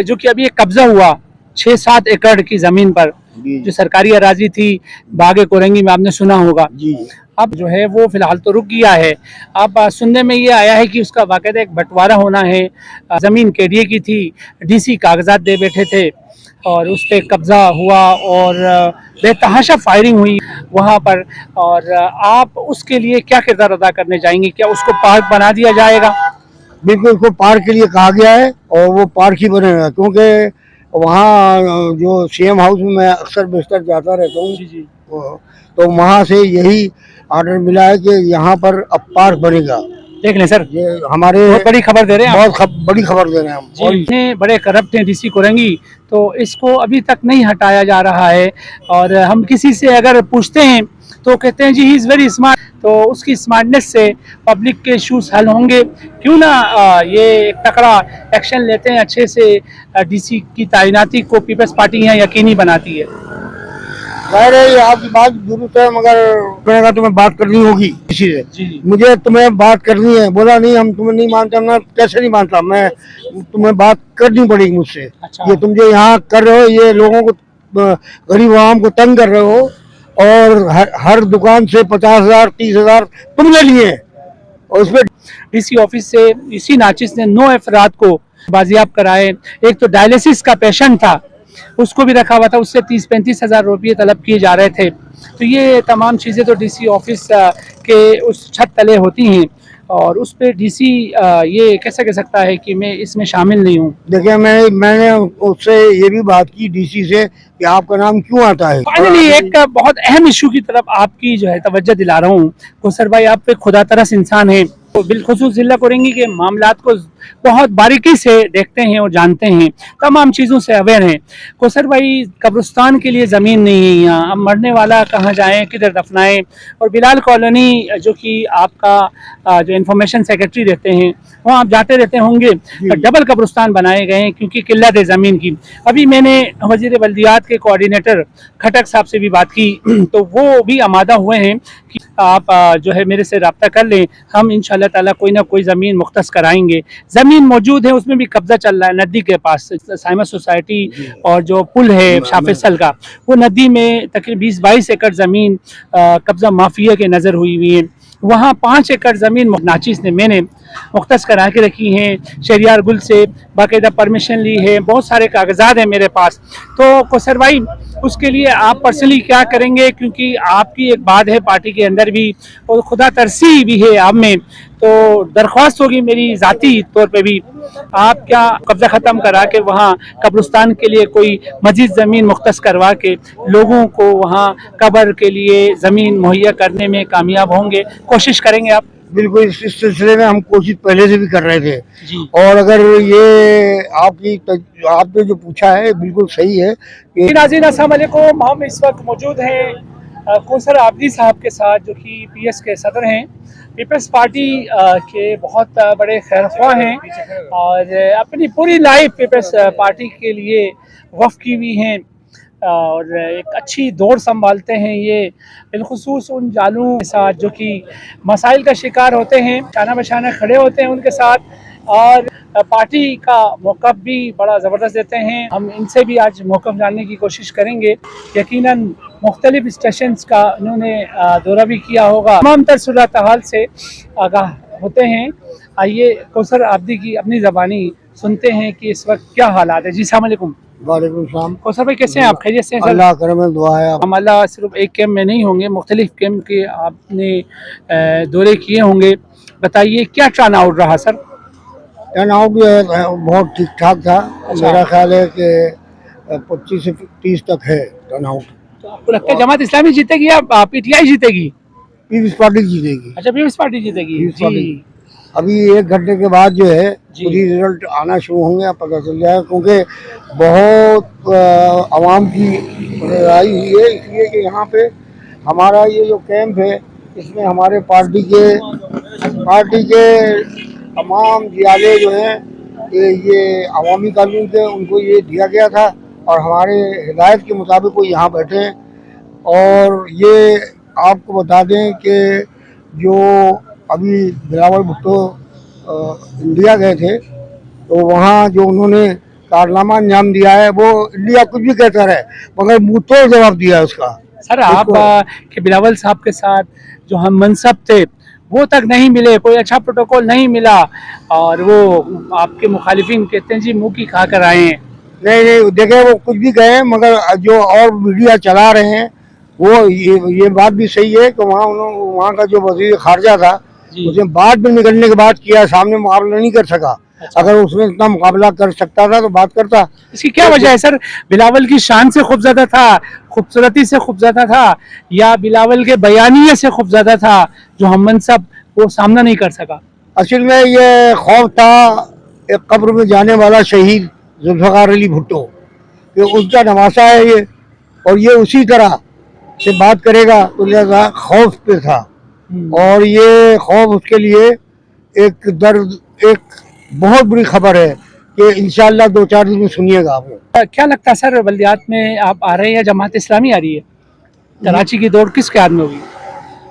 जो कि अभी एक कब्जा हुआ 6-7 एकड़ की जमीन पर, जो सरकारी अराजी थी बाग कोरंगी में, आपने सुना होगा जी। अब जो है वो फिलहाल तो रुक गया है। अब सुनने में ये आया है कि उसका बाकायदा एक बंटवारा होना है। जमीन केडीए की थी, डीसी कागजात दे बैठे थे और उस पर कब्जा हुआ और बेतहाशा फायरिंग हुई वहाँ पर। और आप उसके लिए क्या किरदार अदा करने जाएंगे? क्या उसको पार्क बना दिया जाएगा? बिल्कुल, उसको पार्क के लिए कहा गया है और वो पार्क ही बनेगा, क्योंकि वहाँ जो सीएम हाउस में मैं अक्सर बेशतर जाता रहता हूँ, तो वहाँ से यही ऑर्डर मिला है कि यहाँ पर अब पार्क बनेगा। देख लें सर, ये हमारे बहुत बड़ी खबर दे रहे हैं, बहुत बड़ी खबर दे रहे हैं हम। और इतने बड़े करप्ट हैं डीसी कोरंगी, तो इसको अभी तक नहीं हटाया जा रहा है। और हम किसी से अगर पूछते हैं तो कहते हैं जी ही इज़ वेरी स्मार्ट, तो उसकी स्मार्टनेस से पब्लिक के इश्यूज हल होंगे। क्यों ना ये तकड़ा एक्शन लेते हैं अच्छे से। डीसी की तैनाती को पीपल्स पार्टी यहाँ यकीनी बनाती है। ये आपकी बात दुरुस्त है, मगर मैंने तुम्हें बात करनी होगी किसी से। जी। मुझे तुम्हें बात करनी है, बोला नहीं हम तुम्हें नहीं मानते। मैं कैसे नहीं मानता, मैं तुम्हें बात करनी पड़ेगी मुझसे। अच्छा। ये तुम जो यहाँ कर रहे हो, ये लोगों को, गरीब आवाम को तंग कर रहे हो, और हर दुकान से 50,000 30,000 तुमने लिए, और उसमें डीसी ऑफिस से इसी नाचिस ने 9 अफराद को बाजियाब कराए। एक तो डायलिसिस का पेशेंट था, उसको भी रखा हुआ था, उससे 30-35 हज़ार रुपये तलब किए जा रहे थे। तो ये तमाम चीज़ें तो डीसी ऑफिस के उस छत तले होती हैं, और उस पर डीसी ये कैसे कह सकता है कि मैं इसमें शामिल नहीं हूँ? देखिए, मैंने उससे ये भी बात की डीसी से कि आपका नाम क्यों आता है। फाइनली एक बहुत अहम इशू की तरफ आपकी जो है तवज्जो दिला रहा हूँ। कौसर भाई, आप पे खुदा तरस इंसान है, तो बिलखुसूस जिला कोरंगी के मामलात को बहुत बारीकी से देखते हैं और जानते हैं, तमाम चीज़ों से अवेयर हैं। कौसर भाई, कब्रिस्तान के लिए ज़मीन नहीं है यहाँ, अब मरने वाला कहाँ जाएं, किधर दफनाएं? और बिलाल कॉलोनी, जो कि आपका जो इंफॉर्मेशन सेक्रेटरी रहते हैं, वहाँ आप जाते रहते होंगे, डबल कब्रिस्तान बनाए गए हैं क्योंकि किल्लत है ज़मीन की। अभी मैंने वज़ीर बल्दियात के कोऑर्डिनेटर खटक साहब से भी बात की, तो वो भी आमादा हुए हैं कि आप जो है मेरे से रब्ता कर लें, हम इंशाल्लाह ताला कोई ना कोई ज़मीन मुख्तस कराएंगे। ज़मीन मौजूद है, उसमें भी कब्जा चल रहा है नदी के पास, साइमा सोसाइटी और जो पुल है शाफिसल का, वो नदी में तकरीबन 20-22 एकड़ ज़मीन कब्जा माफिया के नज़र हुई हुई है। वहाँ 5 एकड़ ज़मीन नाचिस ने मैंने मुख्तस करा के रखी हैं, शहरियार गुल से बाकायदा परमिशन ली है, बहुत सारे कागजात हैं मेरे पास। तो कौसर भाई, उसके लिए आप पर्सनली क्या करेंगे? क्योंकि आपकी एक बात है पार्टी के अंदर भी, और खुदा तरसी भी है आप में, तो दरख्वास्त होगी मेरी ज़ाती तौर पे भी, आप क्या कब्ज़ा ख़त्म करा के वहाँ कब्रिस्तान के लिए कोई मज़ीद ज़मीन मुख्तस करवा के लोगों को वहाँ कब्र के लिए ज़मीन मुहैया करने में कामयाब होंगे? कोशिश करेंगे आप? बिल्कुल, इस सिलसिले में हम कोशिश पहले से भी कर रहे थे जी। और अगर ये आपने जो पूछा है बिल्कुल सही है कि नाज़रीन, अस्सलाम वालेकुम। हम इस वक्त मौजूद हैं कौसर आबदी साहब के साथ, जो कि पीएस के सदर हैं, पीपल्स पार्टी के बहुत बड़े खैरख्वाह हैं और अपनी पूरी लाइफ पीपल्स पार्टी के लिए वफ़ की हुई हैं और एक अच्छी दौड़ संभालते हैं। ये बिलखुसूस उन जालूं के साथ जो कि मसाइल का शिकार होते हैं, शाना बशाना खड़े होते हैं उनके साथ, और पार्टी का मौक़िफ़ भी बड़ा ज़बरदस्त देते हैं। हम इनसे भी आज मौक़िफ़ जानने की कोशिश करेंगे। यकीनन मुख्तलिफ़ स्टेशंस का इन्होंने दौरा भी किया होगा, तमाम तर सूरत हाल से आगाह होते हैं। आइए कौसर आबदी की अपनी ज़बानी सुनते हैं कि इस वक्त क्या हालात है। जी, अस्सलाम वालेकुम। वालेकुम सलाम। कौसर भाई, कैसे हैं आप? खैरियत से हैं सर? अल्लाह करम दुआ है। हम अल्लाह सिर्फ एक कैंप में नहीं होंगे, मुख्तलिफ कैंप के आपने दौरे किए होंगे। बताइए क्या टर्न आउट रहा सर? टर्न आउट बहुत ठीक ठाक था। अच्छा। मेरा ख्याल है कि 25 से 30 तक है टर्न आउट। तो आपको लगता है जमात इस्लामी जीतेगी या पीटीआई जीतेगी? पीपल्स पार्टी जीतेगी। अच्छा, पीपल्स पार्टी जीतेगी। पीपल्स जी। पार्टी। अभी 1 घंटे के बाद जो है जी। पूरी रिजल्ट आना शुरू होंगे, आप पता चल जाएगा, क्योंकि बहुत आवाम की राय हुई है। इसलिए कि यहाँ पे हमारा ये जो कैंप है, इसमें हमारे पार्टी के तमाम जियाले जो हैं, ये अवामी कानून थे, उनको ये दिया गया था और हमारे हिदायत के मुताबिक वो यहाँ बैठे हैं। और ये आपको बता दें कि जो अभी बिलावल भुट्टो इंडिया गए थे, तो वहाँ जो उन्होंने कारनामा अंजाम दिया है। वो इंडिया कुछ भी कहता रहे मगर मुंह तोड़ जवाब दिया है उसका। सर आप के बिलावल साहब के साथ जो हम मनसब थे वो तक नहीं मिले, कोई अच्छा प्रोटोकॉल नहीं मिला, और वो आपके मुखालिफिन कहते हैं जी मुंह की खा कर आए हैं। नहीं देखे, वो कुछ भी कहे मगर जो और मीडिया चला रहे हैं वो ये बात भी सही है कि वहाँ का जो वजीर खारजा था उसने बाद में निकलने के बाद किया, सामने मुकाबला नहीं कर सका। अच्छा। अगर उसमें इतना मुकाबला कर सकता था तो बात करता। इसकी क्या वजह है सर? बिलावल की शान से खौफजदा था, खूबसूरती से खौफजदा था, या बिलावल के बयानिए से खौफजदा था जो हम मनसब वो सामना नहीं कर सका? असल में ये खौफ था एक कब्र में जाने वाला शहीद जुल्फ़िकार अली भुट्टो, कि उसका नवासा है ये, और ये उसी तरह से बात करेगा तो लिहाजा खौफ पे था। और ये खौफ उसके लिए एक दर्द, एक बहुत बुरी खबर है कि इंशाअल्लाह 2-4 दिन में सुनिएगा आप लोग। क्या लगता है सर, बल्दियात में आप आ रहे हैं या जमात इस्लामी आ रही है? कराची की दौड़ किसके हाथ में होगी?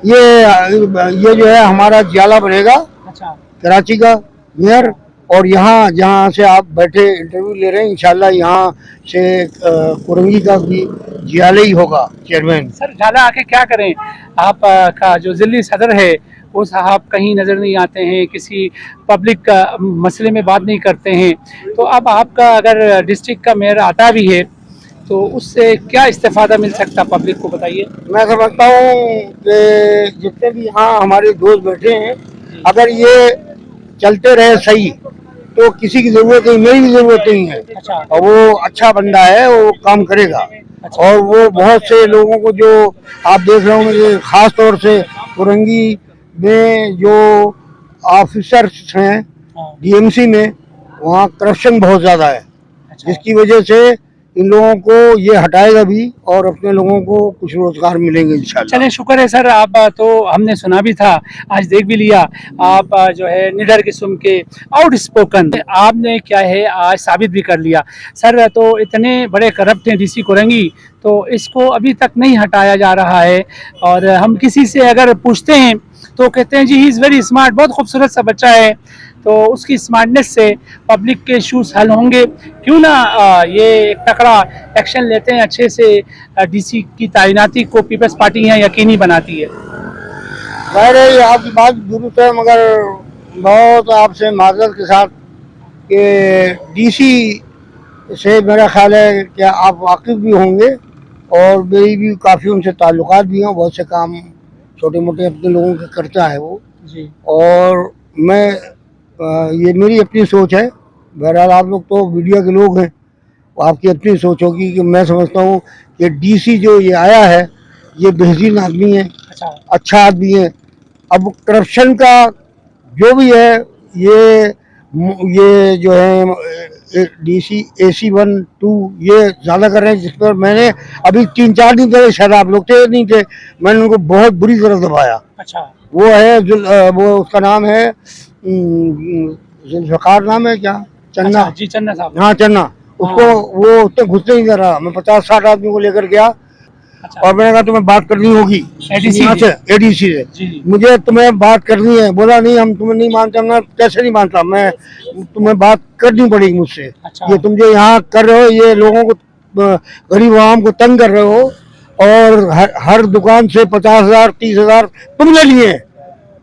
ये जो है हमारा जियाला बनेगा। अच्छा। कराची का मेयर, और यहाँ जहाँ से आप बैठे इंटरव्यू ले रहे हैं इंशाल्लाह यहाँ से कुरंगी का भी जियाला ही होगा चेयरमैन। सर झाला आके क्या करें? आप का जो जिली सदर है वो साहब कहीं नज़र नहीं आते हैं, किसी पब्लिक का मसले में बात नहीं करते हैं, तो अब आपका अगर डिस्ट्रिक्ट का मेयर आता भी है तो उससे क्या इस्तेफादा मिल सकता पब्लिक को, बताइए। मैं समझता हूँ कि जितने भी यहाँ हमारे दोस्त बैठे हैं, अगर ये चलते रहे सही तो किसी की जरूरत नहीं, मेरी भी जरूरत नहीं है। अच्छा। और वो अच्छा बंदा है, वो काम करेगा। अच्छा। और वो बहुत से लोगों को जो आप देख रहे होंगे, खास तौर से कुरंगी में जो ऑफिसर्स हैं डीएमसी में, वहाँ करप्शन बहुत ज़्यादा है। अच्छा। जिसकी वजह से इन लोगों को ये हटाएगा भी और अपने लोगों को कुछ रोजगार मिलेंगे इंशाल्लाह। चलिए शुक्र है सर, आप तो हमने सुना भी था, आज देख भी लिया, आप जो है निडर किस्म के आउटस्पोकन आपने क्या है आज साबित भी कर लिया। सर तो इतने बड़े करप्ट हैं डीसी कुरंगी, तो इसको अभी तक नहीं हटाया जा रहा है, और हम किसी से अगर पूछते हैं तो कहते हैं जी ही इज़ वेरी स्मार्ट, बहुत खूबसूरत सा बच्चा है, तो उसकी स्मार्टनेस से पब्लिक के इशूज़ हल होंगे। क्यों ना ये एक तकड़ा एक्शन लेते हैं अच्छे से। डीसी की तैनाती को पीपल्स पार्टी यहाँ यकीनी बनाती है। खैर ये आपकी बात दुरुस्त है, मगर बहुत आपसे माजरत के साथ कि डीसी से मेरा ख्याल है कि आप वाकिफ़ भी होंगे, और मेरी भी काफ़ी उनसे ताल्लुकात भी हैं, बहुत से काम छोटे मोटे अपने लोगों के करता है वो जी। और मैं ये मेरी अपनी सोच है, बहरहाल आप लोग तो मीडिया के लोग हैं, आपकी अपनी सोच होगी, कि मैं समझता हूँ कि डीसी जो ये आया है ये बेहतरीन आदमी है। अच्छा आदमी है। अब करप्शन का जो भी है ये जो है डीसी AC 1, 2 ये ज़्यादा कर रहे हैं, जिस पर मैंने अभी 3-4 दिन पहले, शायद आप लोग थे नहीं थे, मैंने उनको बहुत बुरी तरह दबाया। अच्छा। वो है वो उसका नाम है जुल्फ़िकार, नाम है क्या, चन्ना। अच्छा, जी चन्ना साहब। हाँ चन्ना। उसको वो उसने घुसने नहीं दे रहा। मैं 50-60 आदमी को लेकर गया। अच्छा। और मैंने कहा तुम्हें बात करनी होगी ADC से, मुझे तुम्हें बात करनी है। बोला नहीं, हम तुम्हें नहीं मानते। मैं कैसे नहीं मानता, मैं तुम्हें बात करनी पड़ेगी मुझसे। अच्छा। ये तुम जो यहाँ कर रहे हो, ये लोगों को, गरीब आवाम को तंग कर रहे हो, और हर दुकान से 50,000 30,000 तुमने लिए,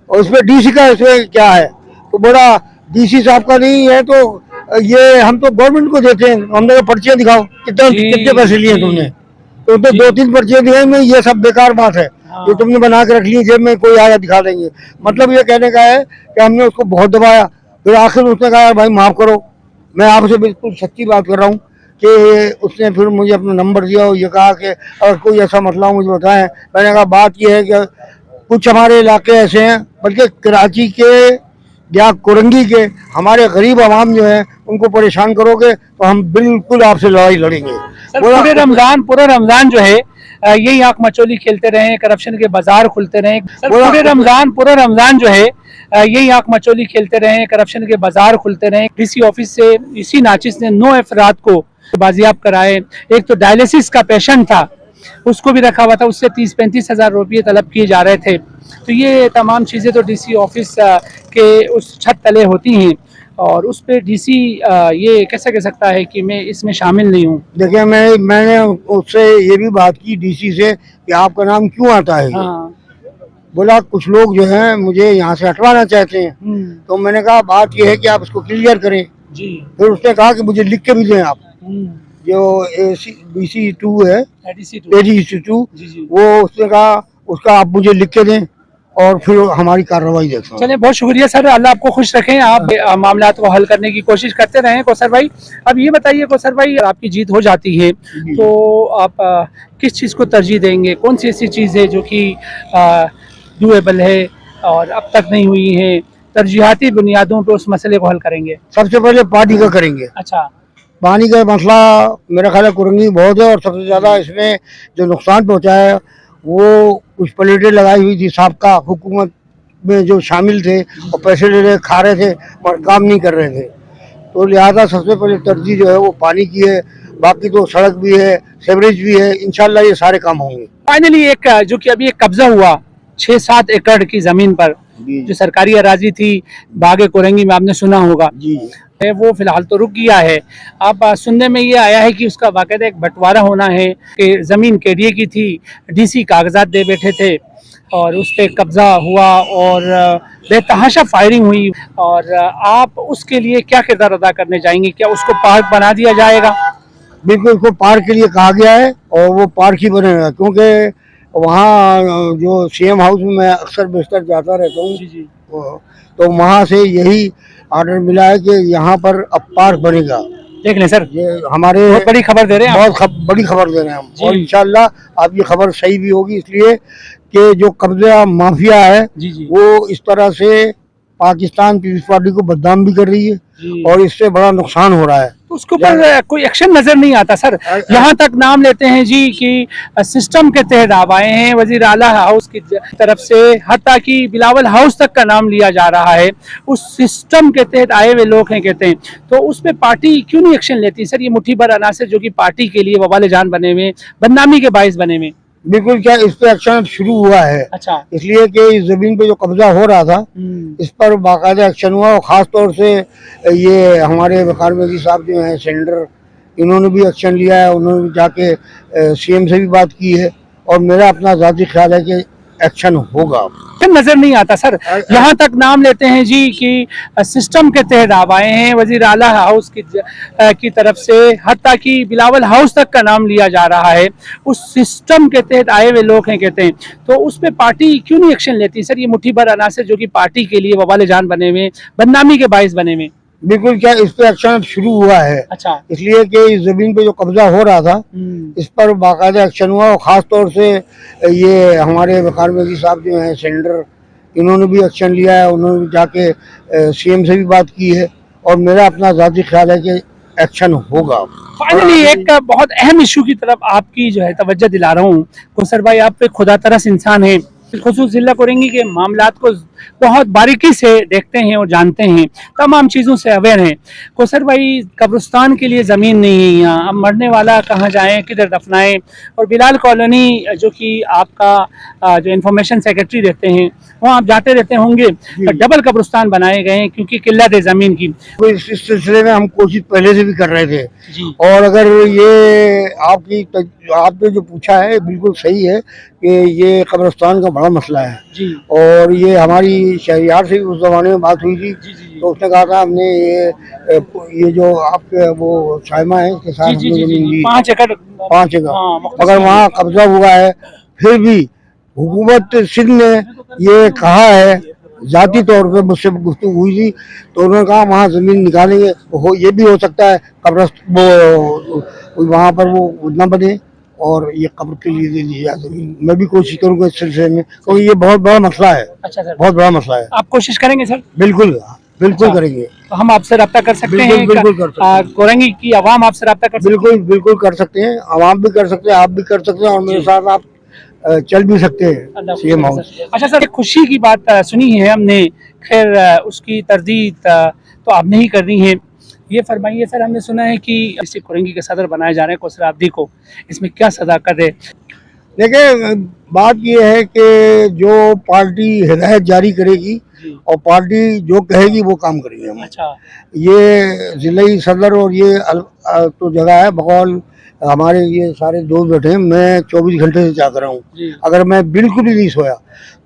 और उसमें डीसी का इसमें क्या है? तो बोला डीसी साहब का नहीं है तो ये हम तो गवर्नमेंट को देते हैं। हमने पर्चियाँ दिखाओ, कितने पैसे लिए तुमने? तो 2-3 पर्चियाँ दिखाई में, ये सब बेकार बात है। हाँ। ये तुमने बना के रख ली जेब में, कोई आया दिखा देंगे। मतलब ये कहने का है कि हमने उसको बहुत दबाया, फिर आखिर उसने कहा भाई माफ़ करो। मैं आपसे बिल्कुल सच्ची बात कर रहा हूँ कि उसने फिर मुझे अपना नंबर दिया और ये कहा कि अगर कोई ऐसा मसला हो मुझे बताएं। मैंने कहा बात यह है कि कुछ हमारे इलाके ऐसे हैं, बल्कि कराची के या कुरंगी के हमारे गरीब आवाम जो है उनको परेशान करोगे तो हम बिल्कुल आपसे लड़ाई लड़ेंगे। पूरे रमजान जो है यही आंख मचोली खेलते रहे, करप्शन के बाजार खुलते रहे। पूरे रमजान जो है यही आंख मचोली खेलते रहे, करप्शन के बाजार खुलते रहे। डीसी ऑफिस से इसी नाचिस ने 9 अफराद को बाजियाब कराए। एक तो डायलिसिस का पेशेंट था, उसको भी रखा हुआ था, उससे 30-35 हज़ार रुपये तलब किए जा रहे थे। तो ये तमाम चीज़ें तो डीसी ऑफिस के उस छत तले होती हैं। और उस पे डीसी ये कैसे कह सकता है कि मैं इसमें शामिल नहीं हूँ। देखिए, मैंने उससे ये भी बात की डीसी से कि आपका नाम क्यों आता है। हाँ। बोला कुछ लोग जो हैं मुझे यहाँ से हटवाना चाहते हैं। तो मैंने कहा बात ये है कि आप इसको क्लियर करें। जी। फिर उसने कहा कि मुझे लिख के भी दें आप, जो DC2 है, ADC2, जी जी। वो उसने कहा उसका आप मुझे लिख के दें और फिर हमारी कार्रवाई देखें। चलिए, बहुत शुक्रिया सर, अल्लाह आपको खुश रखें, आप मामलात को हल करने की कोशिश करते रहें कौसर भाई। अब ये बताइए कौसर भाई, आपकी जीत हो जाती है तो आप किस चीज़ को तरजीह देंगे, कौन सी ऐसी चीज़ है जो कि डूएबल है और अब तक नहीं हुई है, तरजीहाती बुनियादों पर उस मसले को हल करेंगे? सबसे पहले पानी का करेंगे। अच्छा। पानी का मसला मेरा ख्याल है कुरंगी बहुत है, और सबसे ज़्यादा इसमें जो नुकसान पहुंचा है वो कुछ प्लेटें लगाई हुई थी साबका हुकूमत में जो शामिल थे और पैसे ले रहे खा रहे थे और काम नहीं कर रहे थे। तो लिहाजा सबसे पहले तरजीह जो है वो पानी की है, बाकी तो सड़क भी है, सेवरेज भी है, इंशाल्लाह ये सारे काम होंगे। फाइनली एक जो कि अभी एक कब्जा हुआ 6-7 एकड़ की जमीन पर, जो सरकारी अराजी थी बागे कोरंगी में, आपने सुना होगा जी वो फिलहाल तो रुक गया है। अब सुनने में ये आया है कि उसका बाकायदा एक बंटवारा होना है कि जमीन केडीए की थी, डीसी कागजात दे बैठे थे और उस पर कब्जा हुआ और बेतहाशा फायरिंग हुई। और आप उसके लिए क्या किरदार अदा करने जाएंगे? क्या उसको पार्क बना दिया जाएगा? बिल्कुल, उसको पार्क के लिए कहा गया है और वो पार्क ही बनेगा, क्योंकि वहाँ जो CM हाउस में मैं अक्सर बेशतर जाता रहता हूँ। जी जी। तो वहाँ से यही ऑर्डर मिला है कि यहाँ पर अब पार्क बनेगा। देख लें सर, ये हमारे बहुत बड़ी खबर दे रहे हैं आप। बड़ी खबर दे रहे हैं हम, जी। और इंशाल्लाह अब ये खबर सही भी होगी, इसलिए कि जो कब्जा माफिया है जी जी। वो इस तरह से पाकिस्तान पीपल्स पार्टी को बदनाम भी कर रही है जी। और इससे बड़ा नुकसान हो रहा है। तो उसके ऊपर कोई एक्शन नजर नहीं आता सर। यहाँ तक नाम लेते हैं जी कि सिस्टम के तहत आप आए हैं, वजीर आला हाउस की तरफ से हत्ता कि बिलावल हाउस तक का नाम लिया जा रहा है, उस सिस्टम के तहत आए हुए लोग हैं कहते हैं, तो उस पर पार्टी क्यों नहीं एक्शन लेती सर? ये मुट्ठी भर अनासर जो कि पार्टी के लिए वबाल जान बने हुए, बदनामी के बायस बने हुए। बिल्कुल, क्या इस पे एक्शन शुरू हुआ है। अच्छा। इसलिए कि इस जमीन पे जो कब्जा हो रहा था इस पर बाकायदा एक्शन हुआ, और ख़ास तौर से ये हमारे वकार मेदी साहब जो हैं सेनेटर, इन्होंने भी एक्शन लिया है। उन्होंने भी जाके CM से भी बात की है, और मेरा अपना ज़ाती ख्याल है कि एक्शन होगा। नजर नहीं आता सर। यहाँ तक नाम लेते हैं जी कि सिस्टम के तहत आप आए हैं, वजीर आला हाउस की तरफ से हत्ता कि बिलावल हाउस तक का नाम लिया जा रहा है, उस सिस्टम के तहत आए हुए लोग हैं कहते हैं, तो उस पर पार्टी क्यों नहीं एक्शन लेती सर? ये मुट्ठी भर अनासर जो कि पार्टी के लिए वबाल जान बने हुए, बदनामी के बायस बने हुए। बिल्कुल, क्या इस पे एक्शन शुरू हुआ है। अच्छा। इसलिए कि इस जमीन पे जो कब्जा हो रहा था इस पर बाकायदा एक्शन हुआ, और ख़ास तौर से ये हमारे वकार मेदी साहब जो हैं सेनेटर, इन्होंने भी एक्शन लिया है। उन्होंने भी जाके CM से भी बात की है, और मेरा अपना ज़ाती ख्याल है कि एक्शन होगा। फाइनली एक बहुत अहम इशू की तरफ आपकी जो है तवज्जो दिला रहा हूँ। कौसर भाई, आप पे खुदा तरस इंसान है, बिलखुसूस जिला कोरंगी के मामलात को बहुत बारीकी से देखते हैं और जानते हैं, तमाम चीज़ों से अवेयर हैं। कौसर भाई, कब्रिस्तान के लिए ज़मीन नहीं है यहाँ, अब मरने वाला कहाँ जाएं, किधर दफनाएं? और बिलाल कॉलोनी जो कि आपका जो इंफॉर्मेशन सेक्रेटरी रहते हैं वहाँ आप जाते रहते होंगे, डबल कब्रिस्तान बनाए गए हैं क्योंकि किल्लत है ज़मीन की। तो इस सिलसिले में हम कोशिश पहले से भी कर रहे थे जी। और अगर ये आपने जो पूछा है बिल्कुल सही है कि ये कब्रिस्तान का बड़ा मसला है जी। और ये हमारी शहरियार से भी उस जमाने में बात हुई थी। जी। तो उसने कहा था हमने ये जो आपके वो साइमा है इसके साथ हमने जमीन ली 5 एकड़ मगर वहाँ कब्जा हुआ है। फिर भी हुकूमत सिंध ने ये कहा है, जाती तौर पे मुझसे गुफ्तगू हुई थी तो उन्होंने कहा वहाँ ज़मीन निकालेंगे। ये भी हो सकता है वो वहाँ पर वो न बने और ये कब्र के लिए दे दी जाए ज़मीन। मैं भी कोशिश करूँगा इस सिलसिले में, तो ये बहुत बड़ा मसला है। अच्छा सर, बहुत बड़ा मसला है। आप कोशिश करेंगे सर? बिल्कुल करेंगे। तो हम आपसे रब्ता कर सकते हैं? बिल्कुल कर सकते हैं। कोरंगी की आवाम आपसे रब्ता कर सकते हैं? बिल्कुल कर सकते हैं। आवाम भी कर सकते हैं, आप भी कर सकते हैं, और मेरे साथ आप चल भी सकते हैं CM हाउस। अच्छा सर, खुशी की बात सुनी है हमने, खैर उसकी तरदीद तो आपने ही करनी है। ये फरमाइए सर, हमने सुना है कि इसी कोरंगी के सदर बनाए जा रहे हैं कौसर अब्दी को, इसमें क्या सदाकत है? देखिए, बात ये है कि जो पार्टी हिदायत जारी करेगी जी। और पार्टी जो कहेगी वो काम करेंगे हम। अच्छा। ये जिले सदर और ये तो जगह है बकौल, हमारे ये सारे दोस्त बैठे हैं, मैं 24 घंटे से जाग रहा हूँ। जी। अगर मैं बिल्कुल ही नहीं सोया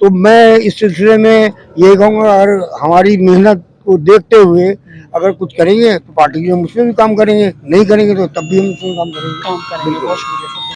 तो मैं इस सिलसिले में ये कहूँगा, अगर हमारी मेहनत को देखते हुए अगर कुछ करेंगे तो पार्टी के हम उसमें भी काम करेंगे, नहीं करेंगे तो तब भी हम उसमें काम करेंगे। काम करेंगे। बहुत शुक्रिया सर।